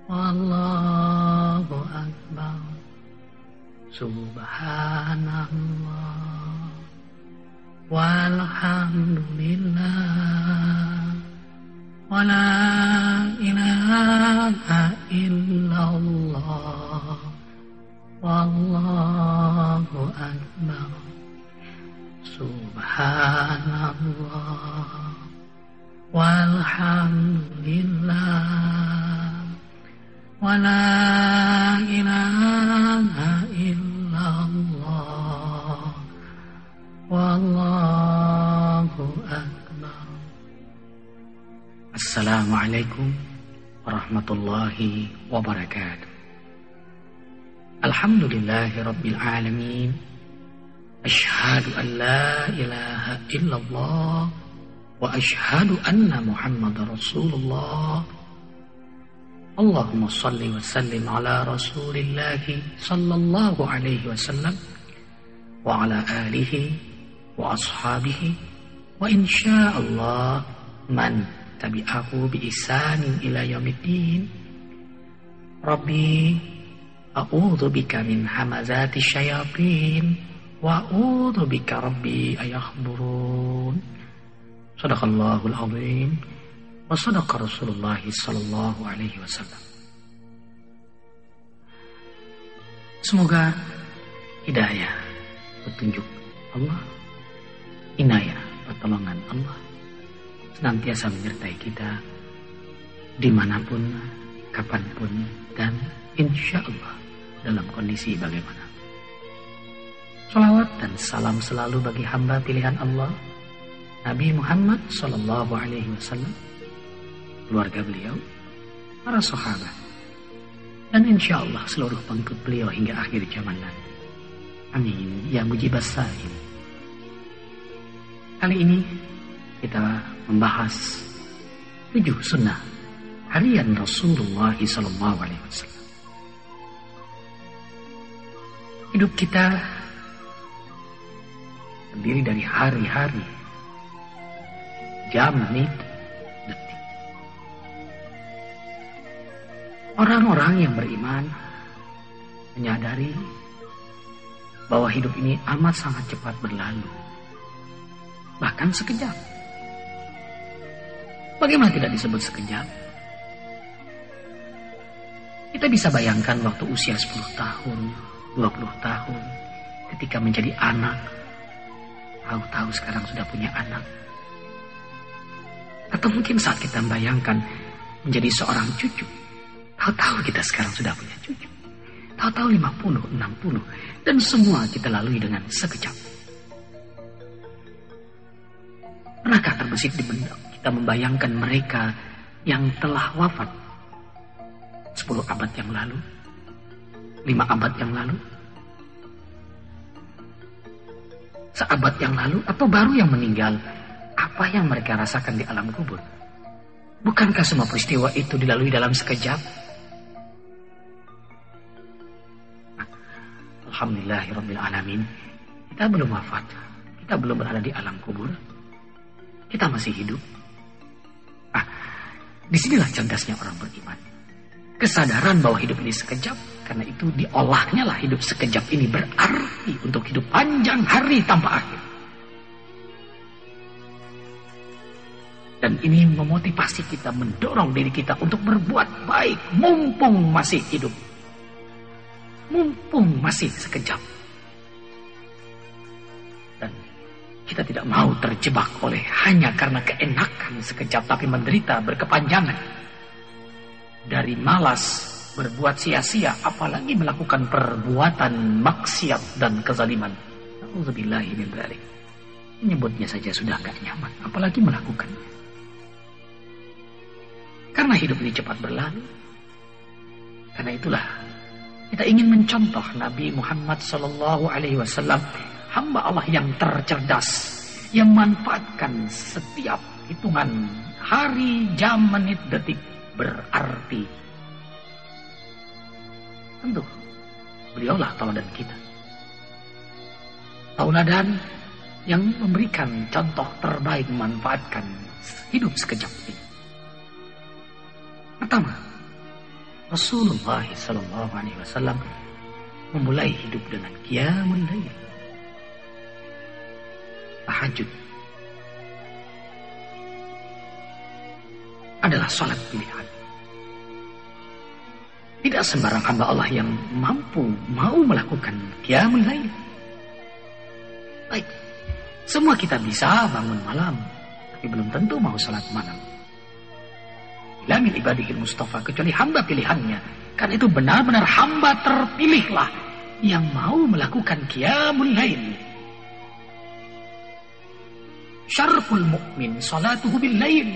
Wallahu akbar. Subhanallah. Walhamdulillah. Wala ilaha illallah. Wallahu akbar. Subhanallah. Walhamdulillah. Wala ilaha illallah. Wallahu akbar. Assalamualaikum warahmatullahi wabarakatuh. Alhamdulillahi rabbil alamin. Asyhadu an la ilaha illallah wa asyhadu anna Muhammadar Rasulullah. Allahumma salli wa sallim ala Rasulillahi sallallahu alaihi wasallam wa ala alihi wa ashabihi wa insyaallah man tabi'ahu bi ihsanin ila yaumiddin. Rabbi a'udzu bika min hamazati syayatin wa a'udzu bika rabbi ayahdurun. Shadaqallahul azim wa shadaqa Rasulullah sallallahu alaihi wasallam. Semoga hidayah, petunjuk Allah, inayah, pertolongan Allah senantiasa menyertai kita dimanapun, kapanpun, dan insya Allah dalam kondisi bagaimana. Salawat dan salam selalu bagi hamba pilihan Allah, Nabi Muhammad sallallahu alaihi wasallam, keluarga beliau, para sahabat, dan insya Allah seluruh pengikut beliau hingga akhir zaman nanti. Amin ya mujibas salim. Kali ini kita membahas 7 sunnah harian Rasulullah sallallahu alaihi wasallam. Hidup kita terdiri dari hari-hari, jam, menit, detik. Orang-orang yang beriman menyadari bahwa hidup ini amat sangat cepat berlalu, bahkan sekejap. Bagaimana tidak disebut sekejap? Kita bisa bayangkan waktu usia 10 tahun, 20 tahun, ketika menjadi anak, tahu-tahu sekarang sudah punya anak. Atau mungkin saat kita membayangkan menjadi seorang cucu, tahu-tahu kita sekarang sudah punya cucu. Tahu-tahu 50, 60, dan semua kita lalui dengan sekejap. Pernahkah terbesit di benak kita membayangkan mereka yang telah wafat 10 abad yang lalu, 5 abad yang lalu, seabad yang lalu, atau baru yang meninggal? Apa yang mereka rasakan di alam kubur? Bukankah semua peristiwa itu dilalui dalam sekejap? Alhamdulillahirabbil alamin. Kita belum wafat, kita belum berada di alam kubur, kita masih hidup. Disinilah cerdasnya orang beriman. Kesadaran bahwa hidup ini sekejap, karena itu diolahnya lah hidup sekejap ini berarti untuk hidup panjang hari tanpa akhir. Dan ini memotivasi kita, mendorong diri kita untuk berbuat baik mumpung masih hidup, mumpung masih sekejap. Dan kita tidak mau terjebak oleh hanya karena keenakan sekejap, tapi menderita berkepanjangan. Dari malas berbuat sia-sia, apalagi melakukan perbuatan maksiat dan kezaliman. Nauzubillahi min dzalik. Menyebutnya saja sudah gak nyaman, apalagi melakukannya. Karena hidup ini cepat berlalu. Karena itulah kita ingin mencontoh Nabi Muhammad sallallahu alaihi wasallam, hamba Allah yang tercerdas, yang memanfaatkan setiap hitungan hari, jam, menit, detik berarti. Tentu beliaulah tauladan kita, tauladan yang memberikan contoh terbaik memanfaatkan hidup sekejap ini. Pertama, Rasulullah sallallahu alaihi wasallam memulai hidup dengan qiyamul lail. Tahajud adalah salat pilihan. Tidak sembarang hamba Allah yang mau melakukan qiyamul lail. Baik, semua kita bisa bangun malam, tapi belum tentu mau salat malam. La min ibadihil mustafa, kecuali hamba pilihannya. Karena itu benar-benar hamba terpilihlah yang mau melakukan qiyamul lail. Syarful mu'min salatuhu bil lail.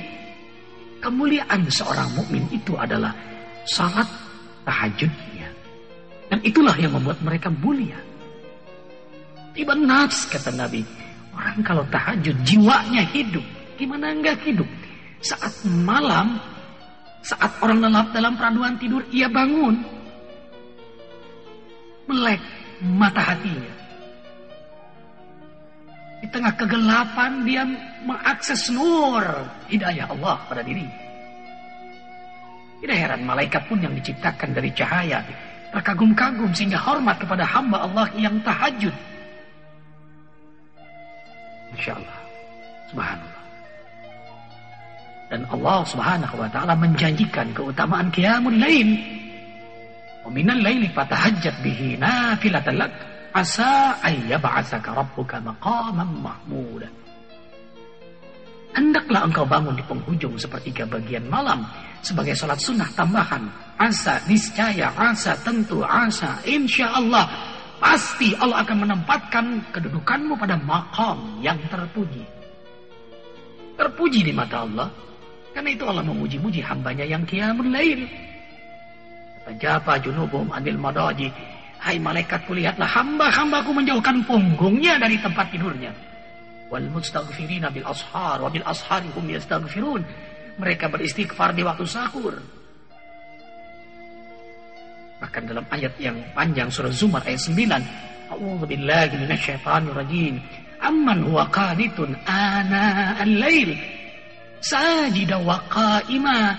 Kemuliaan seorang mukmin itu adalah salat tahajudnya. Dan itulah yang membuat mereka mulia. Tiba nafs, kata Nabi, orang kalau tahajud jiwanya hidup. Gimana enggak hidup? Saat malam, saat orang lelap dalam peraduan tidur, ia bangun, melek mata hatinya. Di tengah kegelapan dia mengakses nur hidayah Allah pada diri. Tidak heran malaikat pun yang diciptakan dari cahaya terkagum-kagum sehingga hormat kepada hamba Allah yang tahajud. Masya Allah, subhanallah. Dan Allah subhanahu wa ta'ala menjanjikan keutamaan qiyamul lail. Wa minal laili fatahajjat bihi nafilatan lak asa ayyab'atsaka rabbuka maqaman mahmuda. Hendaklah engkau bangun di penghujung sepertiga bagian malam sebagai salat sunnah tambahan. Asa, niscaya, asa, tentu, asa, insya Allah, pasti Allah akan menempatkan kedudukanmu pada maqam yang terpuji. Terpuji di mata Allah. Karena itu Allah memuji-muji hambanya yang qiyamul lail. Tajapa junubuhum anil madaji. Hai malaikatku, lihatlah hamba-hambaku menjauhkan punggungnya dari tempat tidurnya. Wal mustaghfirina bil ashar wa bil ashari hum yastaghfirun. Mereka beristighfar di waktu sahur. Bahkan dalam ayat yang panjang surah Zumar ayat 9, A'udzu billahi minasyaitonir rajim. Amman huwa qanitun ana al-lail sajida wa qa'ima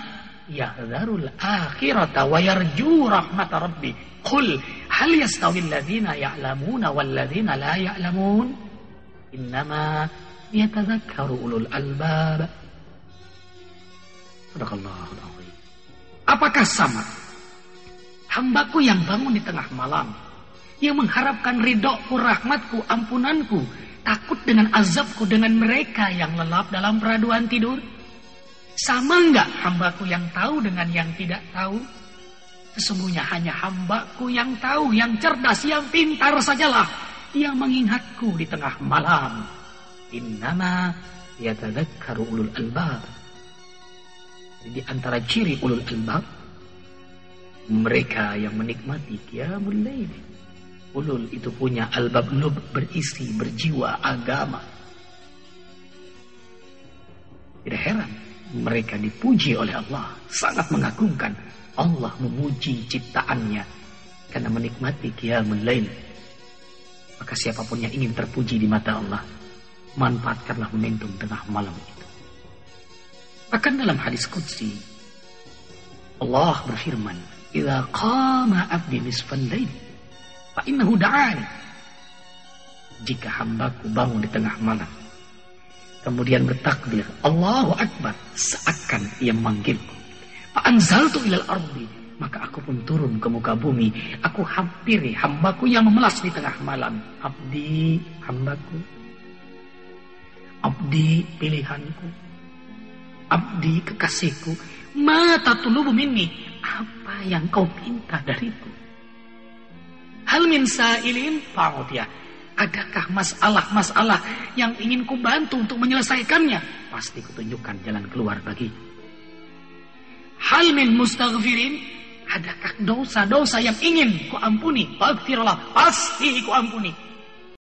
yahdharul akhirata wa yarju rahmata rabbi. Qul hal yastawil ladzina ya'lamuna wal ladzina la ya'lamun innama yatadzakkaru ulul albab. Sadaqallahul azim. Apakah sama hambaku yang bangun di tengah malam, yang mengharapkan ridhoku, rahmatku, ampunanku, takut dengan azabku dengan mereka yang lelap dalam peraduan tidur? Sama enggak hambaku yang tahu dengan yang tidak tahu? Sesungguhnya hanya hambaku yang tahu, yang cerdas, yang pintar sajalah yang mengingatku di tengah malam. Innama yatadzakkaru ulul albab. Jadi di antara ciri ulul albab, mereka yang menikmati qiyamul lail. Ulul itu punya albab lub, berisi, berjiwa agama. Tidak heran mereka dipuji oleh Allah, sangat mengagungkan. Allah memuji ciptaannya karena menikmati qiyamul lail. Maka siapapun yang ingin terpuji di mata Allah, manfaatkanlah momentum tengah malam itu. Bahkan dalam hadis qudsi, Allah berfirman, "Idza qama 'abdi nisfal lail, fa innahu da'ani." Jika hambaku bangun di tengah malam, kemudian bertakbir, Allahu Akbar, seakan ia memanggilku. Fa'anzaltu ilal ardi, maka aku pun turun ke muka bumi. Aku hampiri hambaku yang memelas di tengah malam. Abdi, hambaku. Abdi, pilihanku. Abdi, kekasihku. Ma tatlubu minni, apa yang kau pinta dariku? Hal min sa'ilin fa'utiyah. Adakah masalah-masalah yang ingin ku bantu untuk menyelesaikannya? Pasti kutunjukkan jalan keluar bagiku. Hal min mustaghfirin, adakah dosa-dosa yang ingin ku ampuni? Faghfirlah, pasti ku ampuni.